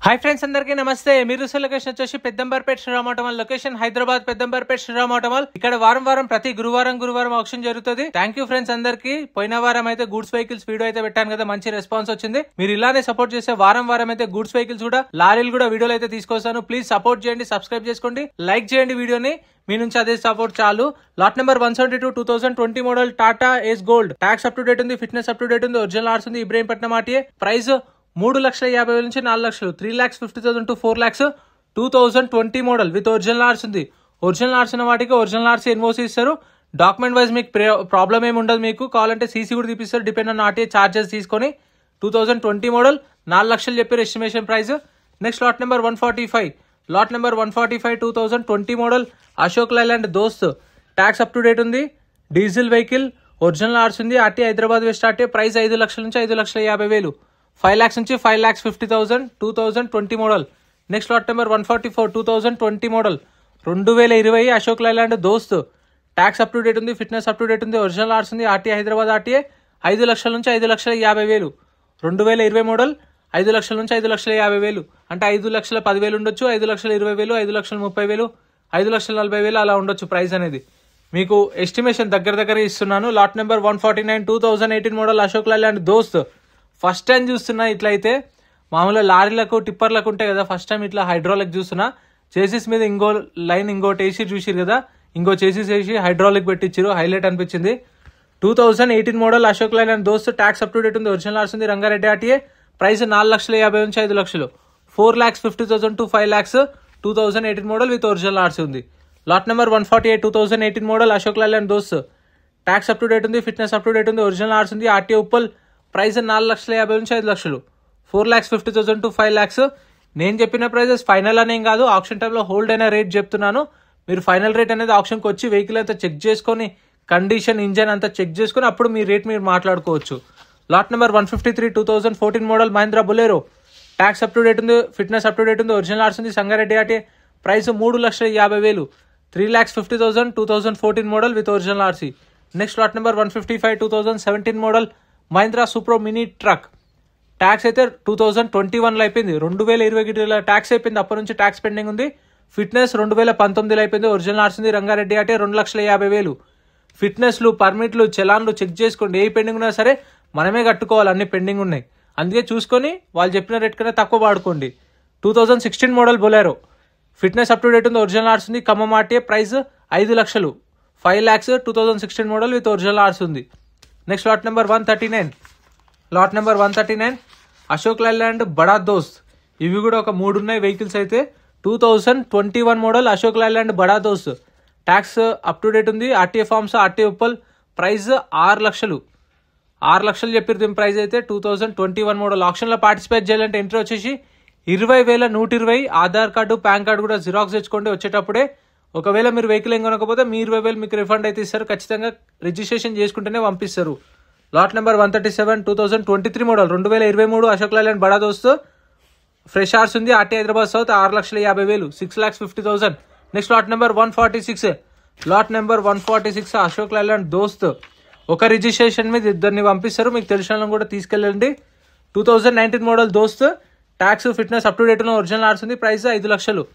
Hi friends, అందరికీ నమస్తే. మీరు లొకేషన్ వచ్చేసి పెద్దంబర్పేట శ్రీరామోటమల్ లొకేషన్, హైదరాబాద్ పెద్దంబర్పేట శ్రీరామోటమల్. ఇక్కడ వారం ప్రతి గురువారం ఆక్షన్ జరుగుతుంది. థ్యాంక్ యూ ఫ్రెండ్స్ అందరికి. పోయిన వారం అయితే గూడ్స్ వెహికల్స్ వీడియో అయితే పెట్టాను కదా, మంచి రెస్పాన్స్ వచ్చింది. మీరు ఇలానే సపోర్ట్ చేస్తే వారం అయితే గూడ్స్ వెహికల్స్ కూడా, లారీలు కూడా వీడియోలు అయితే తీసుకొస్తాను. ప్లీజ్ సపోర్ట్ చేయండి, సబ్స్క్రైబ్ చేసుకోండి, లైక్ చేయండి వీడియోని. మీ నుంచి అదే సపోర్ట్ చాలు. Lot number 172 2020 model Tata ace gold. Tax up to date ఉంది, ఫిట్నెస్ అప్ టు డేట్ ఉంది, ఒరిజినల్ ఆర్స్ ఉంది, ఇబ్రహీంపట్నం ఆర్టీఏ. ప్రైస్ 3,50,000 నుంచి 4,00,000, 3,50,000 to 4,00,000. 2020 మోడల్ విత్ ఒరిజినల్ ఆర్స్ ఉంది. ఒరిజినల్ ఆర్స్ ఉన్న వాటికి ఒరిజినల్ ఆర్స్ ఎన్ఓసి ఇస్తారు. డాక్యుమెంట్ వైజ్ మీకు ప్రాబ్లం ఏమి ఉండదు. మీకు కావాలంటే సీసీ కూడా తీపిస్తారు, డిపెండ్ ఆన్ ఆర్టీఏ చార్జెస్ తీసుకొని. 2020 మోడల్ 4,00,000 చెప్పారు estimation price. Next lot number 145. Lot number 145 2020 model Ashok Leyland Dost. Tax up to date ఉంది, డీజిల్ వెహికల్, ఒరిజినల్ ఆర్స్ ఉంది, RTA Hyderabad west RTA. Price 5,00,000 నుంచి 5,50,000, 5 lakhs నుంచి 5,50,000. 2020 model. Next lot number 144 2020 model 2020 Ashok Leyland Dost. Tax up to date ఉంది, fitness up to date ఉంది, original ఆర్స్ ఉంది, RTA Hyderabad RTA. 5,00,000 నుంచి 5,50,000. 2020 model 5,00,000 నుంచి 5,50,000. అంటే 5,10,000 ఉండొచ్చు, 5,20,000, 5,30,000, 5,40,000 అలా ఉండొచ్చు ప్రైస్ అనేది. మీకు ఎస్టిమేషన్ దగ్గర ఇస్తున్నాను. Lot number 149 2018 model Ashok Leyland దోస్త్. ఫస్ట్ టైం చూస్తున్నా ఇట్లయితే. మామూలుగా లారీలకు టిప్పర్లకు ఉంటాయి కదా, ఫస్ట్ టైం ఇట్లా హైడ్రాలిక్ చూస్తున్నా. చేసిస్ మీద ఇంకో లైన్ ఇంకోటి వేసి చూసిరు కదా, ఇంకో చేసిస్ వేసి హైడ్రాలిక్ పెట్టించారు, హైలైట్ అనిపించింది. 2018 model Ashok Leyland Dost. Tax up to date ఉంది, ఒరిజినల్ ఆర్స్ ఉంది, రంగారెడ్డి ఆర్టీఏ. ప్రైస్ 4,50,000 నుంచి 5,00,000, 4,50,000 to 5 lakhs. 2018 model with original ఆర్స్ ఉంది. Lot number 148 2018 model Ashok Leyland Dost. Tax up to date ఉంది, ఫిట్నెస్ అప్ టు డేట్ ఉంది, ఒరిజినల్ ఆర్స్ ఉంది, ఆర్టీఏ ఉప్పల్. ప్రైస్ 4,50,000 నుంచి 5,00,000, 4,50,000 to 5 lakhs. నేను చెప్పిన ప్రైజెస్ ఫైనల్ అనేం కాదు, ఆప్షన్ టైంలో హోల్డ్ అయిన రేట్ చెప్తున్నాను. మీరు ఫైనల్ రేట్ అనేది ఆప్షన్కి వచ్చి వెహికల్ అంతా చెక్ చేసుకొని, కండిషన్, ఇంజన్ అంతా చెక్ చేసుకొని అప్పుడు మీ రేట్ మీరు మాట్లాడుకోవచ్చు. Lot number 153 2014 model Mahindra Bolero. Tax up to date ఉంది, ఫిట్నెస్ అప్ టు డేట్ ఉంది, ఒరిజినల్ ఆర్స్ ఉంది, Sangareddy RTA. Price 3,50,000, 3,50,000. 2014 model with original RC. Next lot number 155 2017 model Mahindra Supro mini truck. Tax అయితే 2021లో అయిపోయింది, 2020 ట్యాక్స్ అయిపోయింది, అప్పటి నుంచి ట్యాక్స్ పెండింగ్ ఉంది. ఫిట్నెస్ 2019లో అయిపోయింది, ఒరిజినల్ ఆర్స్ ఉంది, రంగారెడ్డి ఆర్టీఏ. 2,50,000. ఫిట్నెస్లు, పర్మిట్లు, చలాన్లు చెక్ చేసుకోండి. ఏ పెండింగ్ ఉన్నా సరే మనమే కట్టుకోవాలి, అన్ని పెండింగ్ ఉన్నాయి. అందుకే చూసుకొని వాళ్ళు చెప్పిన రేట్ కన్నా తక్కువ వాడుకోండి. 2016 model Bolero. Fitness up to date ఉంది, ఒరిజినల్ ఆర్స్ ఉంది, Khammam RTA. Price 5,00,000, 5 lakhs. 2016 model with original ఆర్స్ ఉంది. Next lot number 139. Lot number 139 Ashok Leyland Bada Dost. ఇవి కూడా ఒక 3 ఉన్నాయి వెహికల్స్ అయితే. 2021 model Ashok Leyland Bada Dost. Tax up to date ఉంది, RTA forms, RTA Uppal. Price 6,00,000, 6,00,000 చెప్పారు దీని ప్రైస్ అయితే. 2021 మోడల్. ఆప్షన్లో పార్టిసిపేట్ చేయాలంటే ఎంట్రీ వచ్చేసి 20,120. ఆధార్ కార్డు, పాన్ కార్డు కూడా జిరాక్స్ తెచ్చుకోండి వచ్చేటప్పుడే. ఒకవేళ మీరు వెహికల్ ఏం కొనకపోతే మీ 20,000 మీకు రిఫండ్ అయితే ఇస్తారు. ఖచ్చితంగా రిజిస్ట్రేషన్ చేసుకుంటేనే పంపిస్తారు. Lot number 137 2023 model 2023 Ashok Leyland Bada Dost. Fresh RCs ఉంది, RT Hyderabad south. 6,50,000, 6,50,000. Next lot number 146. Lot number 146 Ashok Leyland Dost. ఒక రిజిస్ట్రేషన్ మీద ఇద్దరిని పంపిస్తారు, మీకు తెలిసిన వాళ్ళని కూడా తీసుకెళ్ళండి. 2019 మోడల్ దోస్త్. Tax, fitness up to date ఉన్న, ఒరిజినల్ ఆర్స్ ఉంది, price 5,00,000.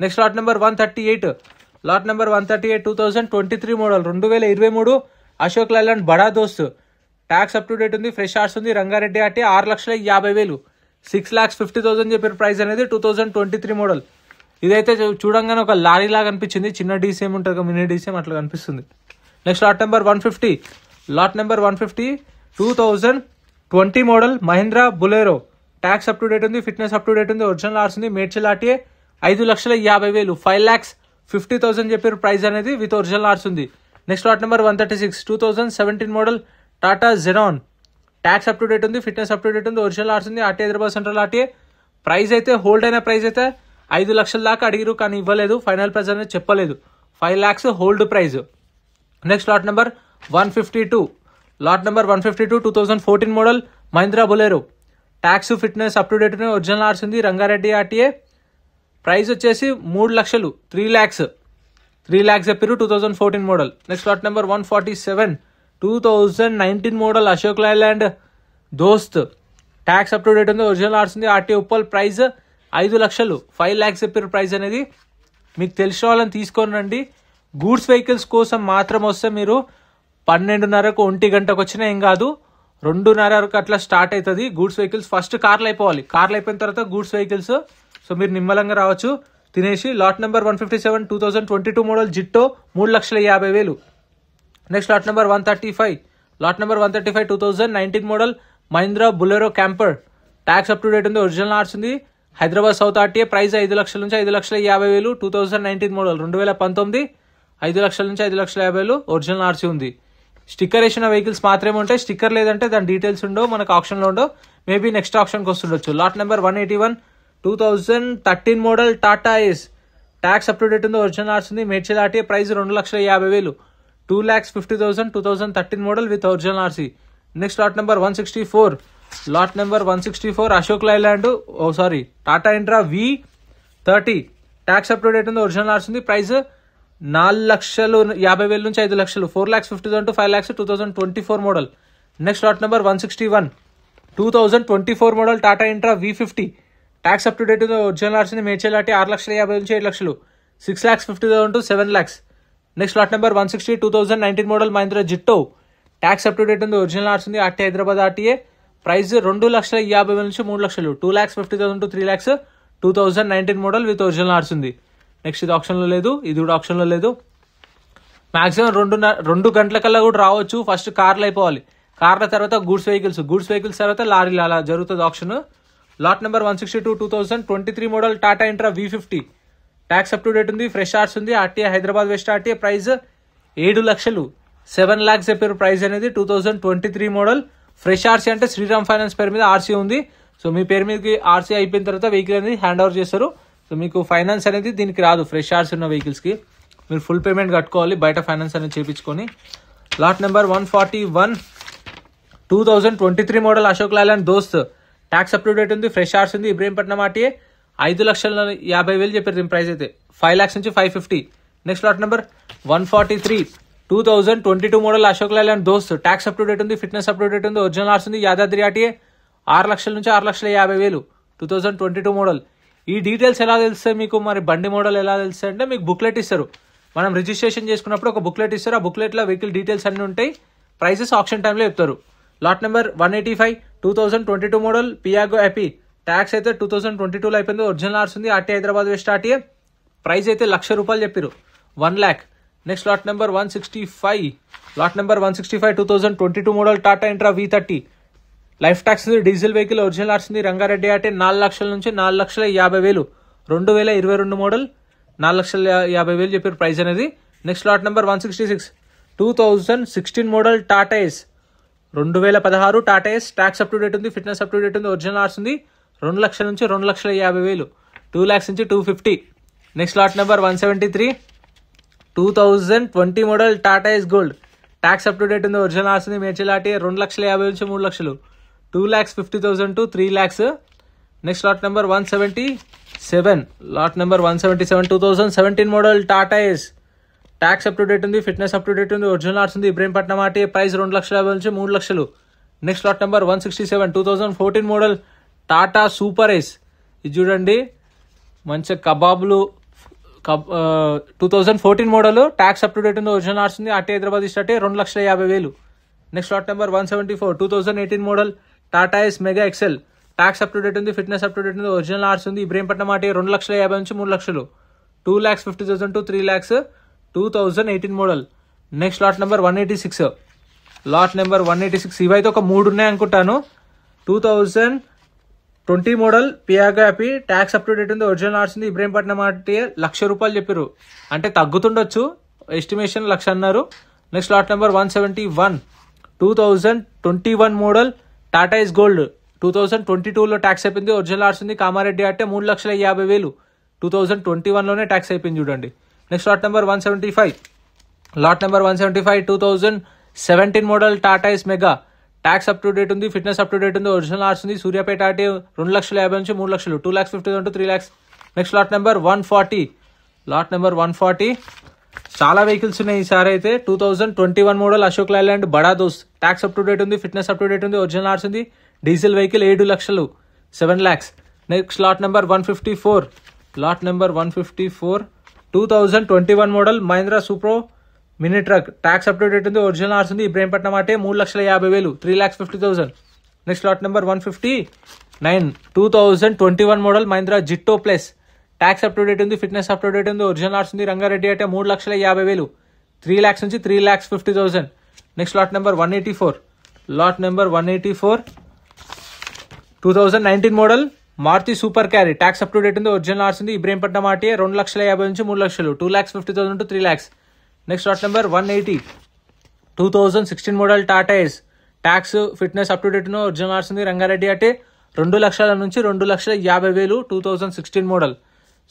Next lot number 138. Lot number 138 2023 model 2023 Ashok Leyland Bada Dost. Tax up to date ఉంది, ఫ్రెష్ ఆర్స్ ఉంది, రంగారెడ్డి ఆర్టీ. 6,50,000, 6,50,000 చెప్పారు ప్రైస్ అనేది. 2023 మోడల్. ఇదైతే చూడంగానే ఒక లారీ లాగా అనిపించింది, చిన్న డీసీఎం ఉంటుంది, మినీ డీసీఎం అట్లా కనిపిస్తుంది. Next lot number 150. Lot number 150 2020 model Mahindra Bolero. Tax up to date ఉంది, ఫిట్నెస్ అప్ టు డేట్ ఉంది, ఒరిజినల్ ఆర్స్ ఉంది, మేడ్చల్ ఆర్టీఏ. 5,50,000, 5,50,000 చెప్పారు ప్రైస్ అనేది విత్ ఒరిజినల్ ఆర్స్ ఉంది. Next lot number 136 2017 model Tata జెరాన్. ట్యాక్స్ అప్ టు డేట్ ఉంది, ఫిట్నెస్ అప్ టు డేట్ ఉంది, original ఆర్స్ ఉంది, RT Hyderabad central RTA. Price అయితే హోల్డ్ అయిన ప్రైస్ అయితే 5,00,000 దాకా అడిగిరు కానీ ఇవ్వలేదు, ఫైనల్ ప్రైస్ అనేది చెప్పలేదు. 5 lakhs hold price. Next lot number 152. Lot number 152 2014 model Mahindra Bolero. Tax, fitness up to date ఉంది, ఒరిజినల్ ఆర్స్ ఉంది, రంగారెడ్డి ఆర్టీఏ. ప్రైస్ వచ్చేసి 3,00,000, 3 lakhs, 3 lakhs చెప్పారు. 2014 model. Next lot number 147 2019 model Ashok Leyland Dost. Tax up to date ఉంది, original ఆర్స్ ఉంది, RT Uppal. Price 5 లక్షలు 5 lakhs చెప్పారు price అనేది. మీకు తెలిసిన వాళ్ళని తీసుకొని రండి. గూడ్స్ వెహికల్స్ కోసం మాత్రం వస్తే మీరు 12:30కు 1 గంటకు వచ్చినా ఏం కాదు, 2:30 అట్లా స్టార్ట్ అవుతుంది గూడ్స్ వెహికల్స్. ఫస్ట్ కార్లు అయిపోవాలి, కార్లు అయిపోయిన తర్వాత గూడ్స్ వెహికల్స్. సో మీరు నిమ్మలంగా రావచ్చు తినేసి. Lot number 157 2022 model Jeeto 3,50,000. Next lot number 135 2019 model Mahindra Bolero camper. Tax up to date ఉంది, ఒరిజినల్ ఆర్ట్స్ ఉంది, హైదరాబాద్ సౌత్ ఆర్టీఏ. ప్రైస్ 5 లక్షల నుంచి 5,50,000. 2019 మోడల్ 2019 5 లక్షల నుంచి 5,50,000. ఒరిజినల్ ఆర్సీ ఉంది. స్టిక్కర్ వేసిన వెహికల్స్ మాత్రమే ఉంటాయి, స్టిక్కర్ లేదంటే దాని డీటెయిల్స్ ఉండవు, మనకు ఆప్షన్లో ఉండవు. మేబీ నెక్స్ట్ ఆప్షన్కి వస్తుండొచ్చు. Lot number 181 2013 model Tata ace. Tax up to date ఉంది, ఒరిజినల్ ఆర్ట్స్ ఉంది, Medchal RTA. Price 2,50,000. 2,50,000. 2013 model with original RC. Next lot number 164 Ashok Leyland Tata intra V30. Tax up to date ఉంది, ఒరిజినల్ ఆర్ట్స్ ఉంది. ప్రైస్ 4,50,000 నుంచి 5 లక్షలు. 4,50,000 to 5 lakhs. 2024 model. Next lot number 161 2024 model Tata Intra V50. Tax up to date ఉంది, original arts ఉంది, Medchal RT. 6,50,000 నుంచి 7 లక్షలు. 6,50,000 to 7 lakhs. Next lot number 160 2019 model Mahindra Jeeto. Tax up to date ఉంది, original arts ఉంది, RT Hyderabad RTA. Price 2,50,000 నుంచి 3 లక్షలు. 2,50,000 to 3 lakhs. 2019 model with original arts ఉంది. Next ఇది ఆప్షన్లో లేదు, ఇది కూడా ఆప్షన్లో లేదు. మాక్సిమం 2 గంటల కల్లా కూడా రావచ్చు. ఫస్ట్ కార్లు అయిపోవాలి, కార్ల తర్వాత గూడ్స్ వెహికల్స్ తర్వాత లారీలు, అలా జరుగుతుంది option. Lot number 162 2023 model Tata Intra V50. Tax up to date ఉంది, ఫ్రెష్ ఆర్ట్స్ ఉంది, RTA Hyderabad west RTA. Price 7 లక్షలు. 7 lakhs చెప్పారు ప్రైస్ అనేది. 2023 మోడల్. ఫ్రెష్ ఆర్సీ అంటే శ్రీరామ్ ఫైనాన్స్ పేరు మీద ఆర్సీ ఉంది. సో మీ పేరు మీదకి ఆర్సీ అయిపోయిన తర్వాత వెహికల్ అనేది హ్యాండ్ ఓవర్ చేస్తారు. సో మీకు ఫైనాన్స్ అనేది దీనికి రాదు, ఫ్రెష్ ఆర్సీ ఉన్న వెహికల్స్కి. మీరు ఫుల్ పేమెంట్ కట్టుకోవాలి బయట ఫైనాన్స్ అనేది చేయించుకొని. Lot number 141 2023 model Ashok Leyland Dost. Tax up to date ఉంది, ఫ్రెష్ ఆర్ట్స్ ఉంది, ఇబ్రహీంపట్నం ఆర్టీఏ. 5,50,000 చెప్పారు దీని ప్రైస్ అయితే. 5 lakhs నుంచి 550. Next lot number 143 2022 model Ashok Leyland Dost. Tax up to date ఉంది, ఫిట్నెస్ అప్ టు డేట్ ఉంది, ఒరిజినల్ ఆర్ట్స్ ఉంది, యాదాద్రి ఆర్టీఏ. 6 లక్షల నుంచి 6,50,000. 2022 మోడల్. ఈ డీటెయిల్స్ ఎలా తెలుస్తాయి మీకు, మరి బండి మోడల్ ఎలా తెలుస్తాయి అంటే మీకు బుక్లెట్ ఇస్తారు. మనం రిజిస్ట్రేషన్ చేసుకున్నప్పుడు ఒక బుక్లెట్ ఇస్తారు. ఆ బుక్లెట్లో వెహికల్ డీటెయిల్స్ అన్ని ఉంటాయి, ప్రైసెస్ ఆప్షన్ టైంలో చెప్తారు. Lot number 185 2022 model Piaggio ape. Tax అయితే 2022లో అయిపోయింది, ఒరిజినల్ ఆర్ట్స్ ఉంది, RT Hyderabad west RTA. Price అయితే ₹1,00,000 చెప్పారు, 1 lakh. Next lot number 165 2022 model Tata intra V30. Life tax diesel vehicle, original arts ఉంది, రంగారెడ్డి ఆర్టీ. 4 లక్షల నుంచి 4,50,000. 2022 మోడల్. 4,50,000 చెప్పారు ప్రైస్ అనేది. Next lot number 166 2016 model Tata ace. 2016 Tata ace. Tax up to date ఉంది, fitness up to date ఉంది, original arts ఉంది. 2 లక్షల నుంచి 2,50,000. 2 lakhs నుంచి 250. Next lot number 173 2020 model Tata ace gold. Tax up to date ఉంది, ఒరిజినల్ ఆర్ట్స్ ఉంది, మేడ్చల్ ఆర్టీ. 2,50,000 నుంచి 3 లక్షలు. 2,50,000 to 3 lakhs. Next lot number 177 2017 model Tata ace. Tax up to date ఉంది, ఫిట్నెస్ అప్ టు డేట్ ఉంది, ఒరిజినల్ ఆర్ట్స్ ఉంది, Ibrahimpatnam RT. Price 2,50,000 నుంచి 3 లక్షలు. Next lot number 167 2014 model Tata super Ace. ఇది చూడండి మంచి కబాబ్లు. 2014 model. Tax up to date ఉంది, ఒరిజినల్ ఆర్ట్స్ ఉంది, RT Hyderabad start. 2,50,000. Next lot number 174 2018 model Tata Ace mega Excel. Tax up to date ఉంది, ఫిట్నెస్ అప్ టు డేట్ ఉంది, ఒరిజినల్ ఆర్ట్స్ ఉంది, Ibrahimpatnam RT. 2,50,000 నుంచి 3 లక్షలు. 2,50,000 to 3 lakhs. 2018 model. Next lot number 186 ఇవైతే ఒక 3 ఉన్నాయి అనుకుంటాను. 2020 model Piaggio Ape. Tax up to date ఉంది, ఒరిజినల్ ఆర్ట్స్ ఉంది, ఇబ్రహీంపట్నం ఆర్టీ. ₹1,00,000 చెప్పారు, అంటే తగ్గుతుండొచ్చు, ఎస్టిమేషన్ 1,00,000 అన్నారు. Next lot number 171 2021 model Tata Ace gold. 2022లో ట్యాక్స్ అయిపోయింది, ఒరిజినల్ ఆర్ట్స్ ఉంది, కామారెడ్డి ఆర్టీ. 3,50,000. 2021లోనే ట్యాక్స్ అయిపోయింది చూడండి. Next lot number 175 2017 model Tata Ace mega. Tax up to date ఉంది, ఫిట్నెస్ అప్ టు డేట్ ఉంది, ఒరిజినల్ ఆర్ట్స్ ఉంది, సూర్యాపేట ఆర్టీ. 2,50,000 నుంచి 3 లక్షలు. 2,50,000 to 3 lakhs. Next lot number 140 చాలా వెహికల్స్ ఉన్నాయి ఈసారి అయితే. 2021 model Ashok Leyland Bada Dost. Tax up to date ఉంది, ఫిట్నెస్ అప్ టు డేట్ ఉంది, ఒరిజినల్ ఆర్ట్స్ ఉంది, డీజిల్ వెహికల్. 7 లక్షలు. 7 lakhs. Next lot number 154. Lot number 154 2021 model Mahindra Supro mini truck. Tax up to date ఉంది, original ఆర్స్ ఉంది. ఇబ్రహీంపట్నం అంటే 3,50,000, 3,50,000. Next lot number 159 2021 model Mahindra Jeeto plus. Tax up to date ఉంది, fitness up to date ఉంది, original ఆర్స్ ఉంది. రంగారెడ్డి అంటే 3,50,000, 3 lakhs నుంచి 3,50,000. Next lot number 184. Lot number 184 2019 model Maruti super carry. Tax up to date ఉంది, original ఆర్స్ ఉంది. ఇబ్రహీంపట్నం ఆర్టీఏ 2,50,000 నుంచి 3 lakhs, 2,50,000 to 3 lakhs. Next lot number 180 2016 model Tata ace. Tax fitness up to date ఉంది, original ఆర్స్ ఉంది. రంగారెడ్డి అంటే 2 lakhs నుంచి 2,50,000, 2016 మోడల్.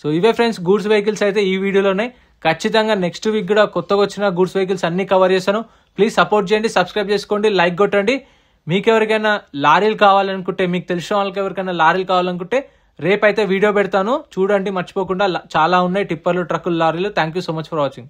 సో ఇవే friends goods vehicles అయితే ఈ వీడియోలోనే. ఖచ్చితంగా నెక్స్ట్ వీక్ కూడా కొత్తగా వచ్చిన గూడ్స్ వెహికల్స్ అన్ని కవర్ చేస్తాను. ప్లీజ్ సపోర్ట్ చేయండి, సబ్స్క్రైబ్ చేసుకోండి, లైక్ కొట్టండి. మీకు ఎవరికైనా లారీలు కావాలనుకుంటే, మీకు తెలిసిన వాళ్ళకి ఎవరికైనా లారీలు కావాలనుకుంటే రేపైతే వీడియో పెడతాను, చూడండి మర్చిపోకుండా. చాలా ఉన్నాయి టిప్పర్లు, ట్రక్కులు, లారీలు. Thank you so much for watching.